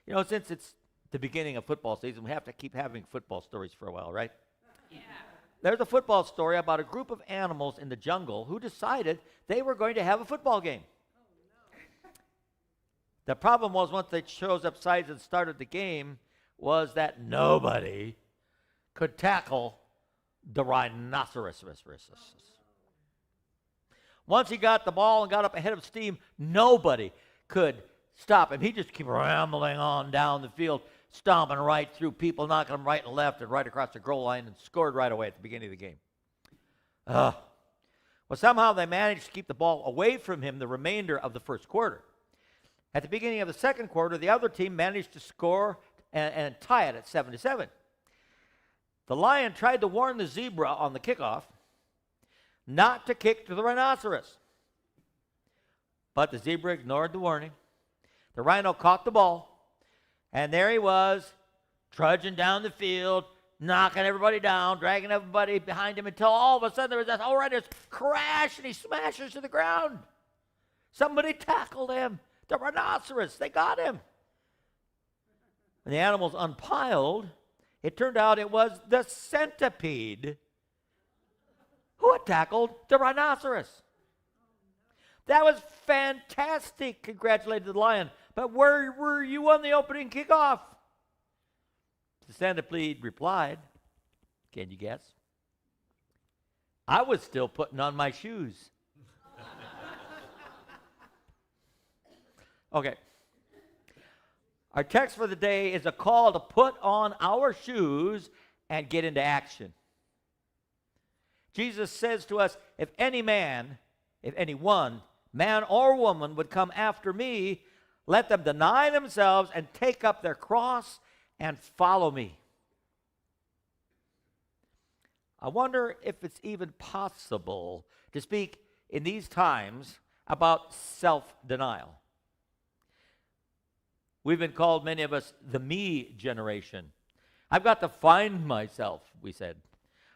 Since it's the beginning of football season, we have to keep having football stories for a while, right? Yeah. There's a football story about a group of animals in the jungle who decided they were going to have a football game. The problem was once they chose up sides and started the game was that nobody could tackle the rhinoceros. Once he got the ball and got up ahead of steam, nobody could stop him. He just kept rambling on down the field, stomping right through people, knocking them right and left and right across the goal line, and scored right away at the beginning of the game. Well, somehow they managed to keep the ball away from him the remainder of the first quarter. At the beginning of the second quarter, the other team managed to score and tie it at 7-7. The lion tried to warn the zebra on the kickoff not to kick to the rhinoceros. But the zebra ignored the warning. The rhino caught the ball, and there he was, trudging down the field, knocking everybody down, dragging everybody behind him until all of a sudden there was this horrendous crash, and he smashes to the ground. Somebody tackled him. The rhinoceros, they got him. When the animals unpiled, it turned out it was the centipede who had tackled the rhinoceros. That was fantastic, congratulated the lion. But where were you on the opening kickoff? The centipede replied, can you guess? I was still putting on my shoes. Okay. Our text for the day is a call to put on our shoes and get into action. Jesus says to us, if anyone, man or woman, would come after me, let them deny themselves and take up their cross and follow me. I wonder if it's even possible to speak in these times about self-denial. We've been called, many of us, the me generation. I've got to find myself, we said.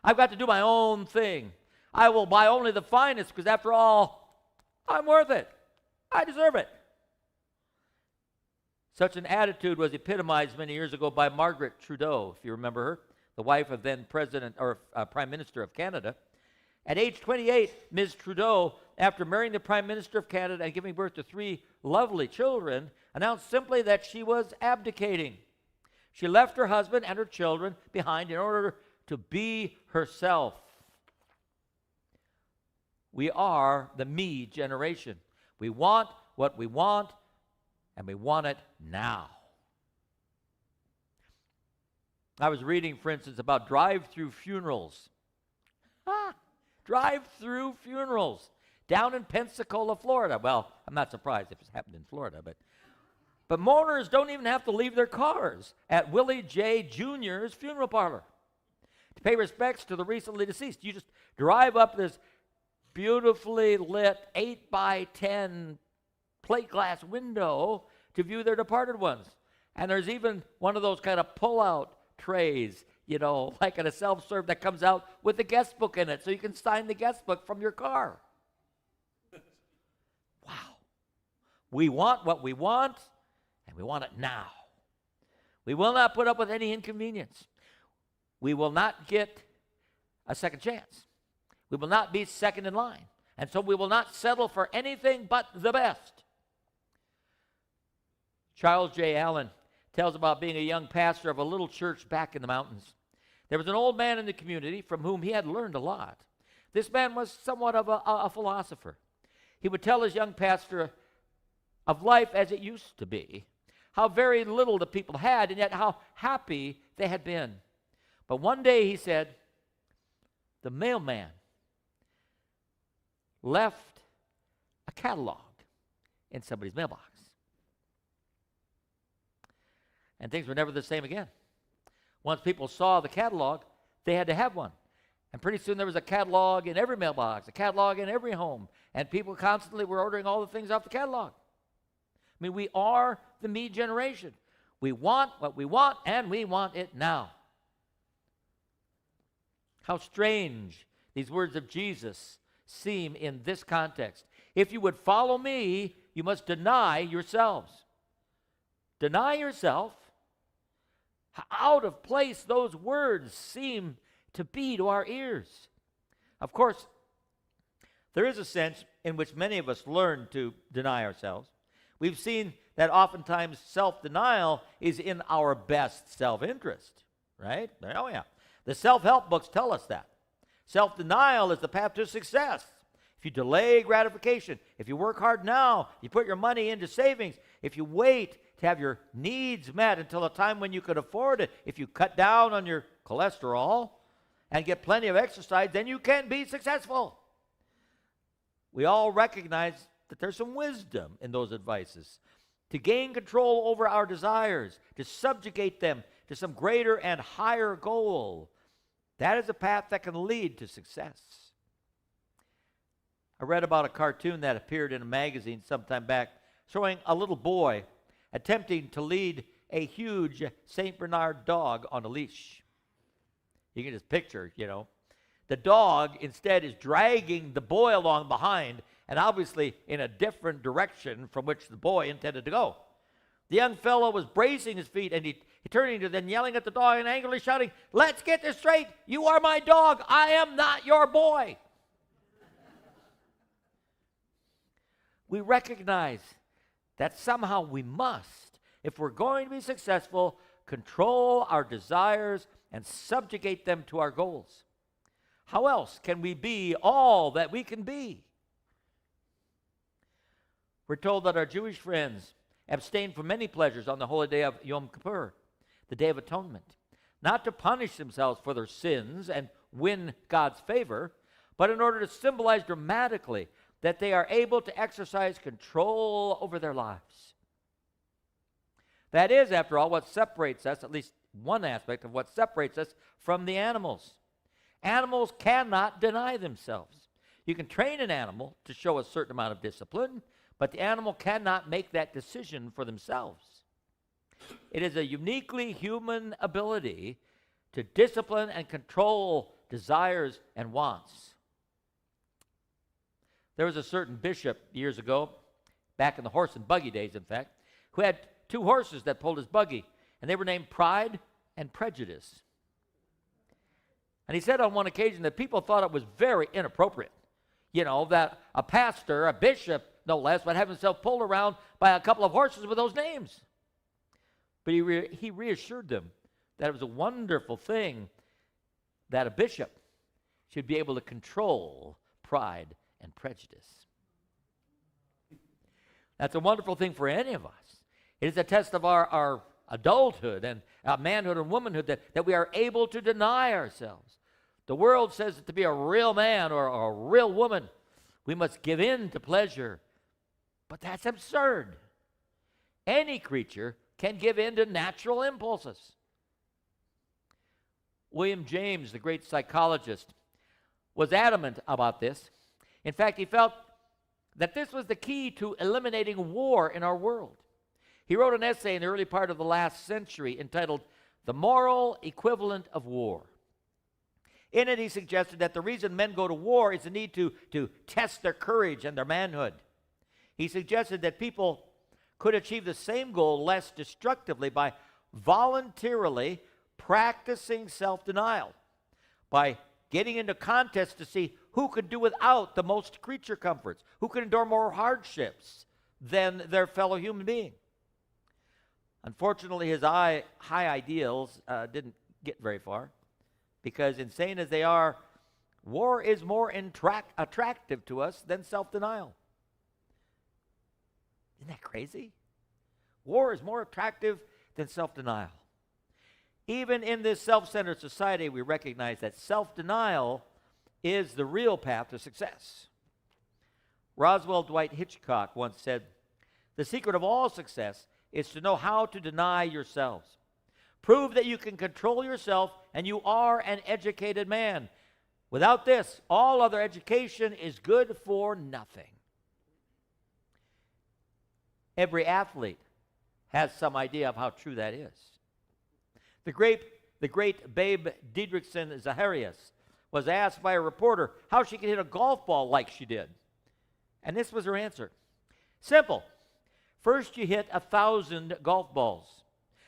I've got to do my own thing. I will buy only the finest because, after all, I'm worth it. I deserve it. Such an attitude was epitomized many years ago by Margaret Trudeau, if you remember her, the wife of then President or Prime Minister of Canada. At age 28, Ms. Trudeau, after marrying the Prime Minister of Canada and giving birth to 3 lovely children, announced simply that she was abdicating. She left her husband and her children behind in order to be herself. We are the me generation. We want what we want, and we want it now. I was reading, for instance, about drive-through funerals. Drive-through funerals down in Pensacola, Florida. Well, I'm not surprised if it's happened in Florida, but mourners don't even have to leave their cars at Willie J. Jr.'s funeral parlor to pay respects to the recently deceased. You just drive up this beautifully lit 8x10 plate glass window to view their departed ones. And there's even one of those kind of pull-out trays, like in a self-serve that comes out with the guest book in it, so you can sign the guest book from your car. Wow. We want what we want, and we want it now. We will not put up with any inconvenience. We will not get a second chance. We will not be second in line. And so we will not settle for anything but the best. Charles J. Allen tells about being a young pastor of a little church back in the mountains. There was an old man in the community from whom he had learned a lot. This man was somewhat of a philosopher. He would tell his young pastor of life as it used to be, how very little the people had, and yet how happy they had been. But one day, he said, the mailman left a catalog in somebody's mailbox. And things were never the same again. Once people saw the catalog, they had to have one. And pretty soon there was a catalog in every mailbox, a catalog in every home, and people constantly were ordering all the things off the catalog. I mean, we are the me generation. We want what we want, and we want it now. How strange these words of Jesus seem in this context. If you would follow me, you must deny yourselves. Deny yourself. How out of place those words seem to be to our ears. Of course, there is a sense in which many of us learn to deny ourselves. We've seen that oftentimes self-denial is in our best self-interest, right? Oh, yeah. The self-help books tell us that. Self-denial is the path to success. If you delay gratification, if you work hard now, you put your money into savings, if you wait to have your needs met until a time when you could afford it, if you cut down on your cholesterol and get plenty of exercise, then you can be successful. We all recognize that there's some wisdom in those advices. To gain control over our desires, to subjugate them to some greater and higher goal, that is a path that can lead to success. I read about a cartoon that appeared in a magazine sometime back showing a little boy attempting to lead a huge St. Bernard dog on a leash. You can just picture, The dog instead is dragging the boy along behind, and obviously in a different direction from which the boy intended to go. The young fellow was bracing his feet, and he turning to them, yelling at the dog and angrily shouting, "Let's get this straight. You are my dog. I am not your boy." We recognize that somehow we must, if we're going to be successful, control our desires and subjugate them to our goals. How else can we be all that we can be? We're told that our Jewish friends abstained from many pleasures on the holy day of Yom Kippur, the Day of Atonement, not to punish themselves for their sins and win God's favor, but in order to symbolize dramatically that they are able to exercise control over their lives. That is, after all, what separates us, at least one aspect of what separates us from the animals. Animals cannot deny themselves. You can train an animal to show a certain amount of discipline, but the animal cannot make that decision for themselves. It is a uniquely human ability to discipline and control desires and wants. There was a certain bishop years ago, back in the horse and buggy days, in fact, who had two horses that pulled his buggy, and they were named Pride and Prejudice. And he said on one occasion that people thought it was very inappropriate, that a pastor, a bishop, no less, would have himself pulled around by a couple of horses with those names. But he reassured them that it was a wonderful thing that a bishop should be able to control pride and prejudice. That's a wonderful thing for any of us. It is a test of our adulthood and manhood and womanhood that we are able to deny ourselves. The world says that to be a real man or a real woman, we must give in to pleasure. But that's absurd. Any creature can give in to natural impulses. William James, the great psychologist, was adamant about this. In fact, he felt that this was the key to eliminating war in our world. He wrote an essay in the early part of the last century entitled "The Moral Equivalent of War." In it, he suggested that the reason men go to war is the need to test their courage and their manhood. He suggested that people could achieve the same goal less destructively by voluntarily practicing self-denial, by getting into contests to see who could do without the most creature comforts, who could endure more hardships than their fellow human being. Unfortunately, his high ideals didn't get very far, because insane as they are, war is more attractive to us than self-denial. Isn't that crazy? War is more attractive than self-denial. Even in this self-centered society, we recognize that self-denial is the real path to success. Roswell Dwight Hitchcock once said, "The secret of all success is to know how to deny yourselves. Prove that you can control yourself and you are an educated man. Without this, all other education is good for nothing." Every athlete has some idea of how true that is. The great Babe Didrikson Zaharias was asked by a reporter how she could hit a golf ball like she did. And this was her answer. Simple. First, you hit 1,000 golf balls.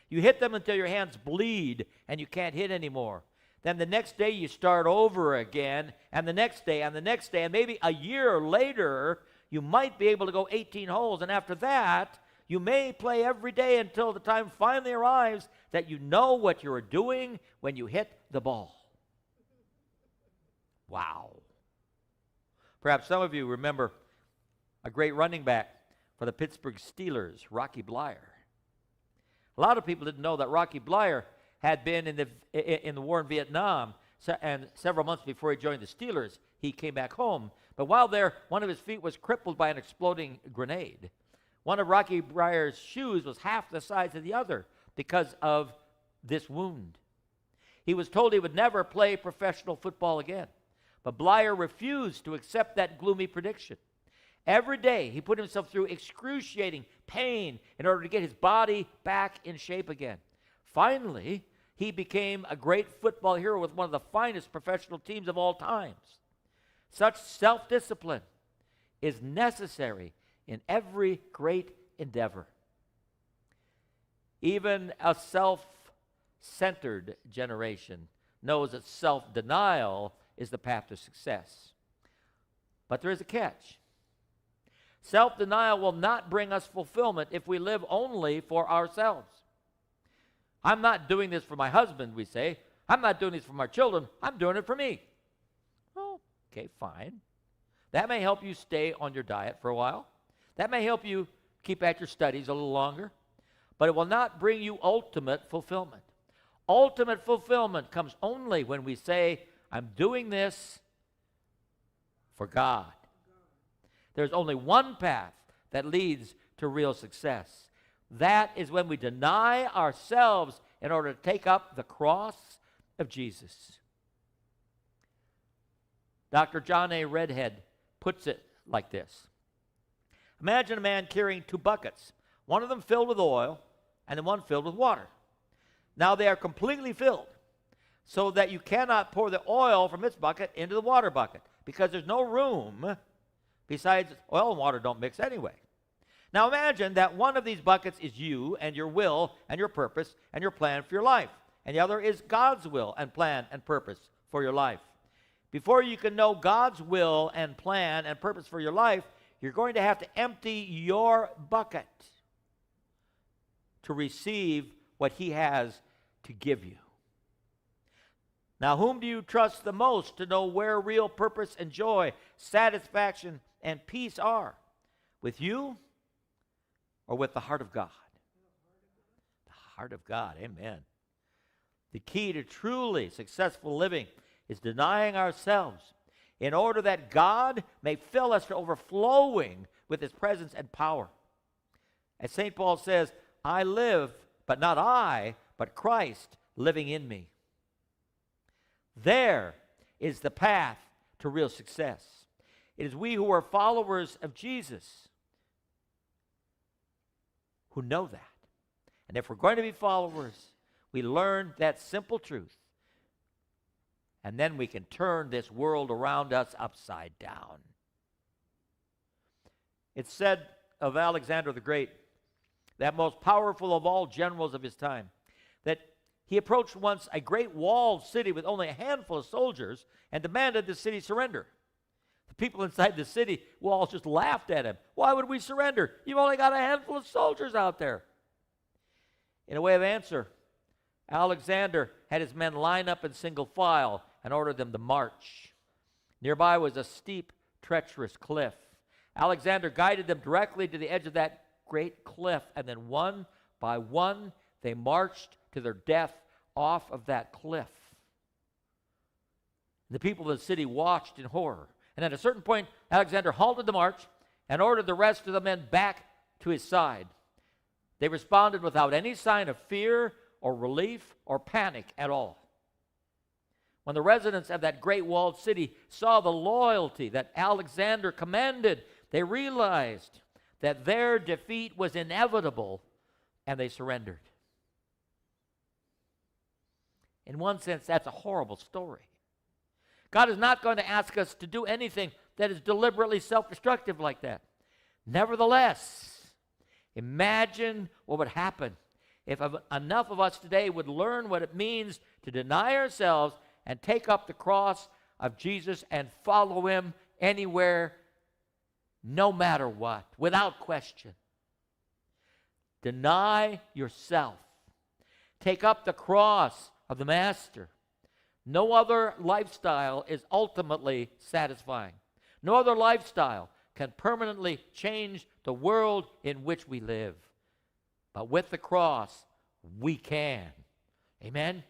You hit them until your hands bleed and you can't hit anymore. Then the next day you start over again, and the next day, and the next day, and maybe a year later, you might be able to go 18 holes. And after that, you may play every day until the time finally arrives that you know what you are doing when you hit the ball. Wow. Perhaps some of you remember a great running back for the Pittsburgh Steelers, Rocky Bleier. A lot of people didn't know that Rocky Bleier had been in the war in Vietnam, and several months before he joined the Steelers, he came back home. But while there, one of his feet was crippled by an exploding grenade. One of Rocky Bleier's shoes was half the size of the other because of this wound. He was told he would never play professional football again. But Bleier refused to accept that gloomy prediction. Every day, he put himself through excruciating pain in order to get his body back in shape again. Finally, he became a great football hero with one of the finest professional teams of all times. Such self-discipline is necessary in every great endeavor. Even a self-centered generation knows that self-denial is the path to success. But there is a catch. Self-denial will not bring us fulfillment if we live only for ourselves. I'm not doing this for my husband, we say. I'm not doing this for my children. I'm doing it for me. Oh, okay, fine. That may help you stay on your diet for a while. That may help you keep at your studies a little longer. But it will not bring you ultimate fulfillment. Ultimate fulfillment comes only when we say, I'm doing this for God. There's only one path that leads to real success. That is when we deny ourselves in order to take up the cross of Jesus. Dr. John A. Redhead puts it like this. Imagine a man carrying two buckets, one of them filled with oil and the one filled with water. Now they are completely filled so that you cannot pour the oil from its bucket into the water bucket because there's no room. Besides, oil and water don't mix anyway. Now imagine that one of these buckets is you and your will and your purpose and your plan for your life. And the other is God's will and plan and purpose for your life. Before you can know God's will and plan and purpose for your life, you're going to have to empty your bucket to receive what He has to give you. Now, whom do you trust the most to know where real purpose and joy, satisfaction, and peace are? With you or with the heart of God? The heart of God, amen. The key to truly successful living is denying ourselves in order that God may fill us to overflowing with His presence and power. As St. Paul says, I live, but not I, but Christ living in me. There is the path to real success. It is we who are followers of Jesus who know that. And if we're going to be followers, we learn that simple truth. And then we can turn this world around us upside down. It's said of Alexander the Great, that most powerful of all generals of his time, that he approached once a great walled city with only a handful of soldiers and demanded the city surrender. The people inside the city walls just laughed at him. Why would we surrender? You've only got a handful of soldiers out there. In a way of answer, Alexander had his men line up in single file and ordered them to march. Nearby was a steep, treacherous cliff. Alexander guided them directly to the edge of that great cliff, and then one by one, they marched to their death off of that cliff. The people of the city watched in horror. And at a certain point, Alexander halted the march and ordered the rest of the men back to his side. They responded without any sign of fear or relief or panic at all. When the residents of that great walled city saw the loyalty that Alexander commanded, they realized that their defeat was inevitable, and they surrendered. In one sense, that's a horrible story. God is not going to ask us to do anything that is deliberately self-destructive like that. Nevertheless, Imagine what would happen if enough of us today would learn what it means to deny ourselves and take up the cross of Jesus and follow him anywhere, no matter what, without question. Deny yourself. Take up the cross of the Master. No other lifestyle is ultimately satisfying. No other lifestyle can permanently change the world in which we live. But with the cross, we can. Amen?